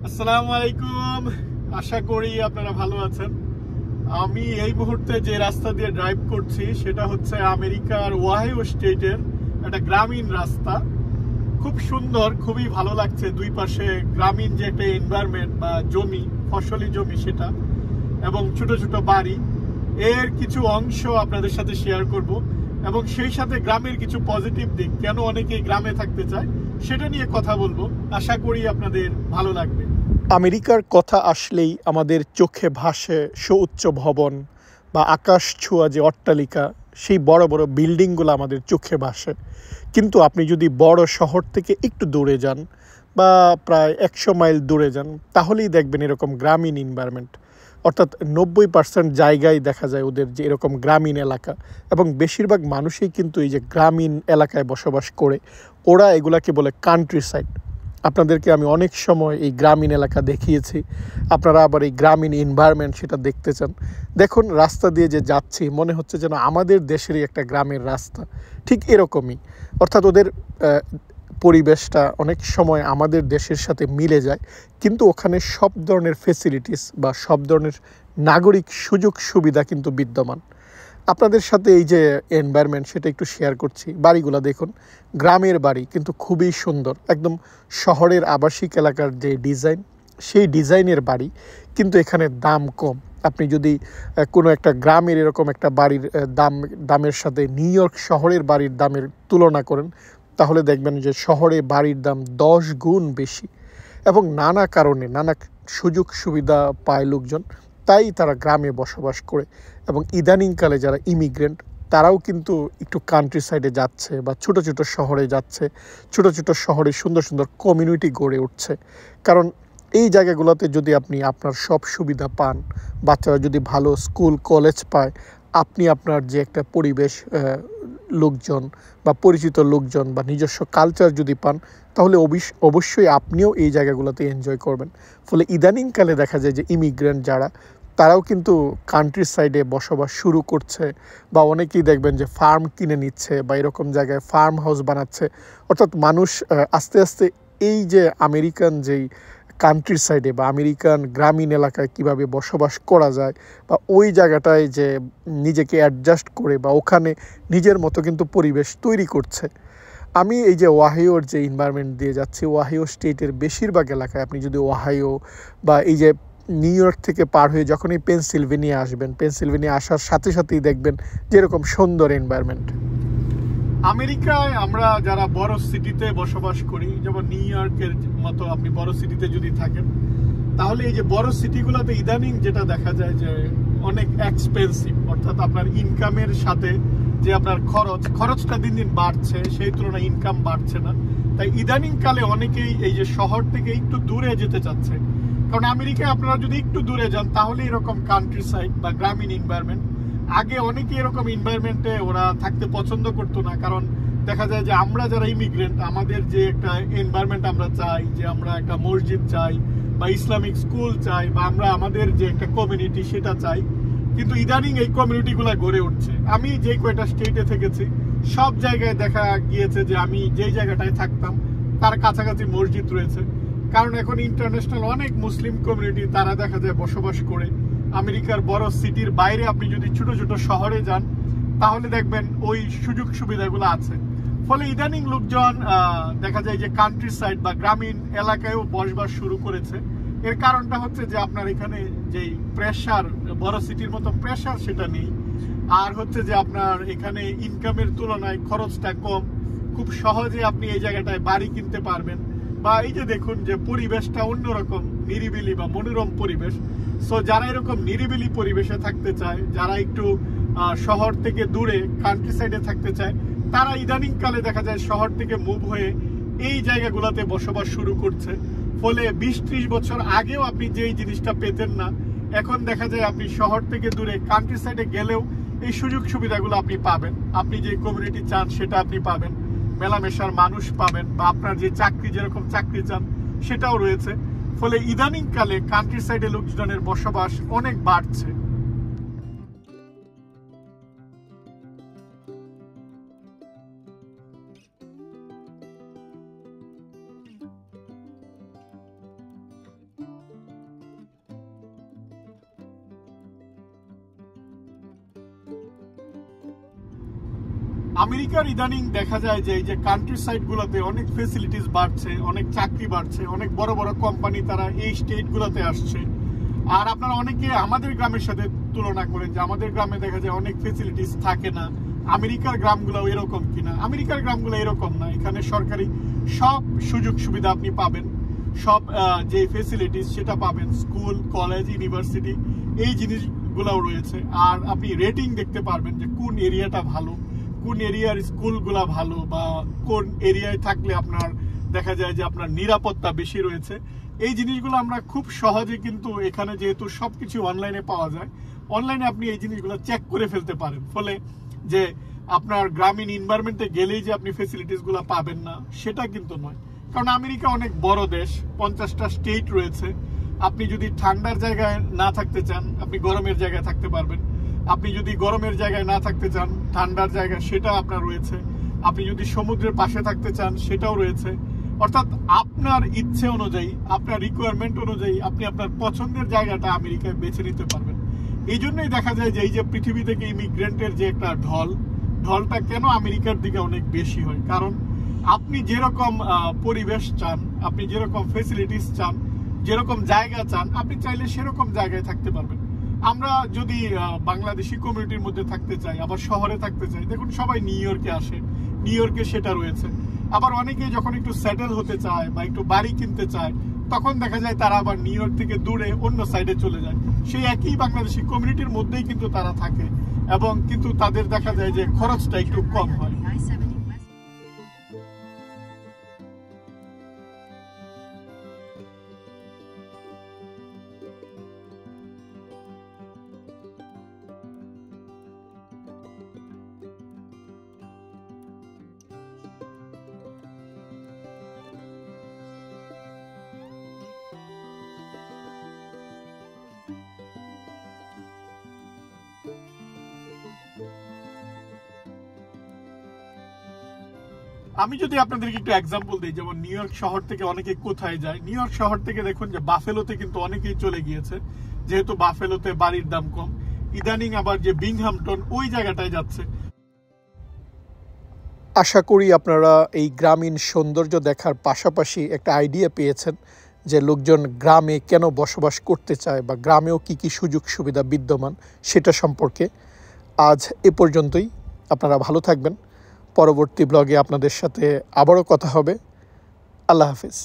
আসসালামু আলাইকুম। আশা করি আপনারা ভালো আছেন। আমি এই মুহূর্তে যে রাস্তা দিয়ে ড্রাইভ করছি সেটা হচ্ছে আমেরিকার ওহাইও স্টেটের একটা গ্রামীণ রাস্তা। খুব সুন্দর, খুবই ভালো লাগছে। দুই পাশে গ্রামীণ যে একটা এনভায়রনমেন্ট বা জমি, ফসলি জমি সেটা, এবং ছোট ছোট বাড়ি। এর কিছু অংশ আপনাদের সাথে শেয়ার করব এবং সেই সাথে গ্রামের কিছু পজিটিভ দিক, কেন অনেকে গ্রামে থাকতে চায় সেটা নিয়ে কথা বলবো। আশা করি আপনাদের ভালো লাগবে। আমেরিকার কথা আসলেই আমাদের চোখে ভাসে সুউচ্চ ভবন বা আকাশ ছোঁয়া যে অট্টালিকা, সেই বড় বড় বিল্ডিংগুলো আমাদের চোখে ভাসে। কিন্তু আপনি যদি বড় শহর থেকে একটু দূরে যান বা প্রায় 100 মাইল দূরে যান, তাহলেই দেখবেন এরকম গ্রামীণ এনভায়রনমেন্ট। অর্থাৎ 90% জায়গায় দেখা যায় ওদের যে এরকম গ্রামীণ এলাকা, এবং বেশিরভাগ মানুষই কিন্তু এই যে গ্রামীণ এলাকায় বসবাস করে। ওরা এগুলাকে বলে কান্ট্রি সাইড। আপনাদেরকে আমি অনেক সময় এই গ্রামীণ এলাকা দেখিয়েছি। আপনারা আবার এই গ্রামীণ এনভায়রনমেন্ট সেটা দেখতে চান। দেখুন, রাস্তা দিয়ে যে যাচ্ছি মনে হচ্ছে যেন আমাদের দেশেরই একটা গ্রামের রাস্তা, ঠিক এরকমই। অর্থাৎ ওদের পরিবেশটা অনেক সময় আমাদের দেশের সাথে মিলে যায়, কিন্তু ওখানে সব ধরনের ফেসিলিটিস বা সব ধরনের নাগরিক সুযোগ সুবিধা কিন্তু বিদ্যমান। আপনাদের সাথে এই যে এনভায়রনমেন্ট সেটা একটু শেয়ার করছি। বাড়িগুলো দেখুন, গ্রামের বাড়ি কিন্তু খুবই সুন্দর, একদম শহরের আবাসিক এলাকার যে ডিজাইন, সেই ডিজাইনের বাড়ি, কিন্তু এখানে দাম কম। আপনি যদি কোনো একটা গ্রামের এরকম একটা বাড়ির দামের সাথে নিউ ইয়র্ক শহরের বাড়ির দামের তুলনা করেন, তাহলে দেখবেন যে শহরে বাড়ির দাম 10 গুণ বেশি। এবং নানা কারণে নানা সুযোগ সুবিধা পায় লোকজন, তাই তারা গ্রামে বসবাস করে। এবং ইদানিংকালে যারা ইমিগ্রেন্ট, তারাও কিন্তু একটু কান্ট্রি সাইডে যাচ্ছে বা ছোট ছোট শহরে যাচ্ছে। ছোট ছোট শহরে সুন্দর সুন্দর কমিউনিটি গড়ে উঠছে। কারণ এই জায়গাগুলোতে যদি আপনি আপনার সব সুবিধা পান, বাচ্চারা যদি ভালো স্কুল কলেজ পায়, আপনি আপনার যে একটা পরিবেশ, লোকজন বা পরিচিত লোকজন বা নিজস্ব কালচার যদি পান, তাহলে অবশ্যই আপনিও এই জায়গাগুলোতে এনজয় করবেন। ফলে ইদানিংকালে দেখা যায় যে ইমিগ্রেন্ট যারা, তারাও কিন্তু কান্ট্রি সাইডে বসবাস শুরু করছে, বা অনেকেই দেখবেন যে ফার্ম কিনে নিচ্ছে বা এরকম জায়গায় ফার্ম হাউস বানাচ্ছে। অর্থাৎ মানুষ আস্তে আস্তে এই যে আমেরিকান যেই কান্ট্রি সাইডে বা আমেরিকান গ্রামীণ এলাকায় কিভাবে বসবাস করা যায়, বা ওই জায়গাটায় যে নিজেকে অ্যাডজাস্ট করে বা ওখানে নিজের মতো কিন্তু পরিবেশ তৈরি করছে। আমি এই যে ওহাইওর যে এনভায়রনমেন্ট দিয়ে যাচ্ছি, ওহাইও স্টেটের বেশিরভাগ এলাকায় আপনি যদি ওহাইও বা এই যে নিউ ইয়র্ক থেকে পার হয়ে যখনই পেনসিলভেনিয়া আসবেন, পেনসিলভেনিয়া আসার সাথে সাথেই দেখবেন যেরকম সুন্দর এনভায়রনমেন্ট। আমেরিকায় আমরা যারা বড় সিটিতে বসবাস করি, যেমন নিউ ইয়র্কের মতো আপনি বড় সিটিতে যদি থাকেন, তাহলে এই যে বড় সিটিগুলোতে ইদানিং যেটা দেখা যায় যে অনেক এক্সপেন্সিভ। অর্থাৎ আপনার ইনকামের সাথে যে আপনার খরচটা দিন দিন বাড়ছে, সেই তুলনায় ইনকাম বাড়ছে না। তাই ইদানিং কালে অনেকেই এই যে শহর থেকে একটু দূরে যেতে চাচ্ছে। কারণ আমেরিকায় আপনারা যদি একটু দূরে যান, তাহলে এরকম কান্ট্রি সাইড বা গ্রামীণ এনভায়রনমেন্ট। আগে অনেকে এরকম এনভায়রনমেন্টে ওরা থাকতে পছন্দ করতো না, কারণ দেখা যায় যে আমরা যারা ইমিগ্রেন্ট, আমাদের যে একটা এনভায়রনমেন্ট আমরা চাই, যে আমরা একটা মসজিদ চাই বা ইসলামিক স্কুল চাই, বা আমরা আমাদের যে একটা কমিউনিটি সেটা চাই। কিন্তু ইদানিং এই কমিউনিটিগুলো গড়ে উঠছে। আমি যে কয়টা স্টেটে থেকেছি, সব জায়গায় দেখা গিয়েছে যে আমি যেই জায়গাটায় থাকতাম তার কাছাকাছি মসজিদ রয়েছে। কারণ এখন ইন্টারন্যাশনাল অনেক মুসলিম কমিউনিটি তারা দেখা যায় বসবাস করে। আমেরিকার বড় সিটির বাইরে আপনি যদি ছোট ছোট শহরে যান, তাহলে দেখবেন ওই সুযোগ সুবিধাগুলো আছে। ফলে ইদানিং লোকজন দেখা যায় যে কান্ট্রি সাইড বা গ্রামীণ এলাকায়ও বসবাস শুরু করেছে। এর কারণটা হচ্ছে যে আপনার এখানে যেই প্রেশার, বড় সিটির মতো প্রেশার সেটা নেই। আর হচ্ছে যে আপনার এখানে ইনকামের তুলনায় খরচটা কম। খুব সহজে আপনি এই জায়গাটায় বাড়ি কিনতে পারবেন। বা এই যে দেখুন যে পরিবেশটা অন্যরকম, নিরিবিলি বা মনোরম পরিবেশ। সো যারা এরকম নিরিবিলি পরিবেশে থাকতে চায়, যারা একটু শহর থেকে দূরে কান্ট্রি সাইডে থাকতে চায়, তারা ইদানিং কালে দেখা যায় শহর থেকে মুভ হয়ে এই জায়গাগুলোতে বসবাস শুরু করছে। ফলে 20-30 বছর আগেও আপনি যেই জিনিসটা পেতেন না, এখন দেখা যায় আপনি শহর থেকে দূরে কান্ট্রি সাইডে গেলেও এই সুযোগ সুবিধাগুলো আপনি পাবেন। আপনি যে কমিউনিটি চান সেটা আপনি পাবেন, মেলামেশার মানুষ পাবেন, বা আপনার যে চাকরি, যেরকম চাকরি চান সেটাও রয়েছে। ফলে ইদানিং কালে কান্ট্রি সাইডে লোকজনের বসবাস অনেক বাড়ছে। আমেরিকার ইদানিং দেখা যায় যে এই যে কান্ট্রি সাইডগুলোতে অনেক ফেসিলিটিস বাড়ছে, অনেক চাকরি বাড়ছে, অনেক বড় বড় কোম্পানি তারা এই স্টেটগুলোতে আসছে। আর আপনারা অনেকে আমাদের গ্রামের সাথে তুলনা করেন যে আমাদের গ্রামে দেখা যায় অনেক ফেসিলিটিস থাকে না, আমেরিকার গ্রামগুলো এরকম কিনা। আমেরিকার গ্রামগুলো এরকম না, এখানে সরকারি সব সুযোগ সুবিধা আপনি পাবেন, সব যে ফেসিলিটিস সেটা পাবেন, স্কুল, কলেজ, ইউনিভার্সিটি, এই জিনিসগুলোও রয়েছে। আর আপনি রেটিং দেখতে পারবেন যে কোন এরিয়াটা ভালো, কোন এরিয়ার স্কুলগুলা ভালো, বা কোন এরিয়ায় থাকলে আপনার দেখা যায় যে আপনার নিরাপত্তা বেশি রয়েছে। এই জিনিসগুলো আমরা খুব সহজে কিন্তু এখানে যেহেতু সবকিছু অনলাইনে পাওয়া যায়, অনলাইনে আপনি এই জিনিসগুলো চেক করে ফেলতে পারেন। ফলে যে আপনার গ্রামীণ এনভায়রনমেন্টে গেলেই যে আপনি ফেসিলিটিসগুলো পাবেন না সেটা কিন্তু নয়। কারণ আমেরিকা অনেক বড় দেশ, 50টা স্টেট রয়েছে। আপনি যদি ঠান্ডার জায়গায় না থাকতে চান, আপনি গরমের জায়গায় থাকতে পারবেন। আপনি যদি গরমের জায়গায় না থাকতে চান, ঠান্ডার জায়গা সেটা আপনার রয়েছে। আপনি যদি সমুদ্রের পাশে থাকতে চান সেটাও রয়েছে। অর্থাৎ আপনার ইচ্ছে অনুযায়ী, আপনার রিকোয়ারমেন্ট অনুযায়ী আপনি আপনার পছন্দের জায়গাটা আমেরিকায় বেছে নিতে পারবেন। এই জন্যই দেখা যায় যে এই যে পৃথিবী থেকে ইমিগ্রেন্টের যে একটা ঢলটা কেন আমেরিকার দিকে অনেক বেশি হয়, কারণ আপনি যেরকম পরিবেশ চান, আপনি যেরকম ফেসিলিটিস চান, যেরকম জায়গা চান, আপনি চাইলে সেরকম জায়গায় থাকতে পারবেন। আমরা যদি বাংলাদেশি কমিউনিটির মধ্যে থাকতে চাই, আবার শহরে থাকতে চাই, দেখুন সবাই নিউ ইয়র্কে আসে, নিউ ইয়র্কে সেটা রয়েছে। আবার অনেকে যখন একটু সেটেল হতে চায় বা একটু বাড়ি কিনতে চায়, তখন দেখা যায় তারা আবার নিউ ইয়র্ক থেকে দূরে অন্য সাইডে চলে যায়। সেই একই বাংলাদেশি কমিউনিটির মধ্যেই কিন্তু তারা থাকে, এবং কিন্তু তাদের দেখা যায় যে খরচটা একটু কম হয়। আমি যদি আপনাদেরকে একটু এক্সাম্পল দিই, যেমন নিউ ইয়র্ক শহর থেকে অনেকে কোথায় যায়, নিউ ইয়র্ক শহর থেকে দেখুন যে বাফেলোতে কিন্তু অনেকেই চলে গিয়েছে, যেহেতু বাফেলোতে বাড়ির দাম কম। ইদানিং আবার যে বিংহামটন ওই জায়গাটায় যাচ্ছে। আশা করি আপনারা এই গ্রামীণ সৌন্দর্য দেখার পাশাপাশি একটা আইডিয়া পেয়েছেন যে লোকজন গ্রামে কেন বসবাস করতে চায় বা গ্রামেও কি কি সুযোগ সুবিধা বিদ্যমান সেটা সম্পর্কে। আজ এ পর্যন্তই। আপনারা ভালো থাকবেন। পরবর্তী ব্লগে আপনাদের সাথে আবারও কথা হবে। আল্লাহ হাফিজ।